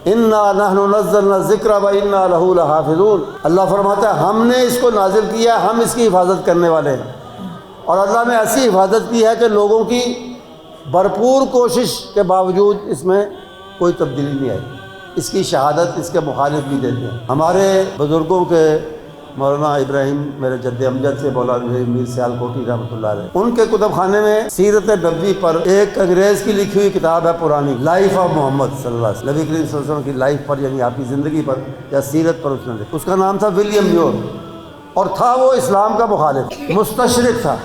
انا نحن نزلنا الذکر و انا لہ لحافظون۔ اللہ فرماتا ہے ہم نے اس کو نازل کیا، ہم اس کی حفاظت کرنے والے ہیں، اور اللہ نے ایسی حفاظت کی ہے کہ لوگوں کی بھرپور کوشش کے باوجود اس میں کوئی تبدیلی نہیں آئی۔ اس کی شہادت اس کے مخالف بھی دیتے ہیں۔ ہمارے بزرگوں کے مولانا ابراہیم میرے جد امجد سے مولانا میر سیال کوٹی رحمۃ اللہ علیہ، ان کے کتب خانے میں سیرت نبوی پر ایک انگریز کی لکھی ہوئی کتاب ہے پرانی، لائف آف محمد صلی اللہ علیہ وسلم، نبی کریم صلی اللہ علیہ وسلم کی لائف پر، یعنی آپ کی زندگی پر یا سیرت پر اس نے لکھا۔ اس کا نام تھا ولیم میور، اور تھا وہ اسلام کا مخالف، مستشرق تھا۔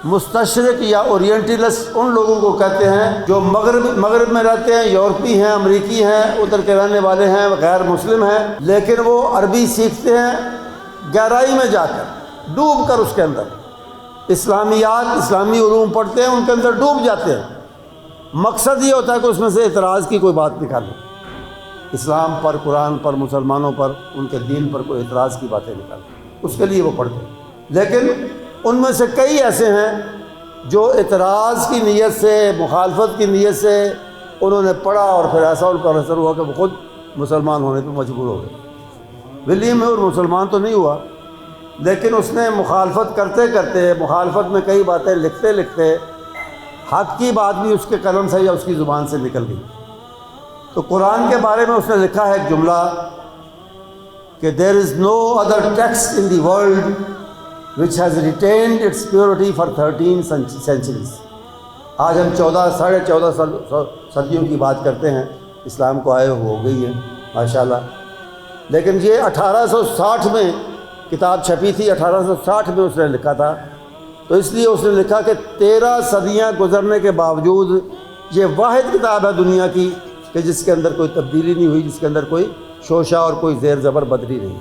مستشرق یا اورینٹلسٹ ان لوگوں کو کہتے ہیں جو مغرب میں رہتے ہیں، یورپی ہیں، امریکی ہیں، ادھر کے رہنے والے ہیں، غیر مسلم ہیں، لیکن وہ عربی سیکھتے ہیں گہرائی میں جا کر، ڈوب کر اس کے اندر اسلامیات، اسلامی علوم پڑھتے ہیں، ان کے اندر ڈوب جاتے ہیں۔ مقصد یہ ہوتا ہے کہ اس میں سے اعتراض کی کوئی بات نکالیں، اسلام پر، قرآن پر، مسلمانوں پر، ان کے دین پر کوئی اعتراض کی باتیں نکالیں، اس کے لیے وہ پڑھتے ہیں۔ لیکن ان میں سے کئی ایسے ہیں جو اعتراض کی نیت سے، مخالفت کی نیت سے انہوں نے پڑھا، اور پھر ایسا ان پر اثر ہوا کہ وہ خود مسلمان ہونے پہ مجبور ہو گئے۔ ولیم میور مسلمان تو نہیں ہوا، لیکن اس نے مخالفت کرتے کرتے، مخالفت میں کئی باتیں لکھتے لکھتے، حق کی بات بھی اس کے قلم سے یا اس کی زبان سے نکل گئی۔ تو قرآن کے بارے میں اس نے لکھا ہے ایک جملہ کہ there is no other text in the world which has retained its purity for 13 centuries۔ آج ہم 14.5 صدیوں کی بات کرتے ہیں، اسلام کو آئے ہو گئی ہے ماشاءاللہ، لیکن یہ 1860 میں کتاب چھپی تھی، 1860 میں اس نے لکھا تھا۔ تو اس لیے اس نے لکھا کہ 13 صدیاں گزرنے کے باوجود یہ واحد کتاب ہے دنیا کی کہ جس کے اندر کوئی تبدیلی نہیں ہوئی، جس کے اندر کوئی شوشہ اور کوئی زیر زبر بدری نہیں۔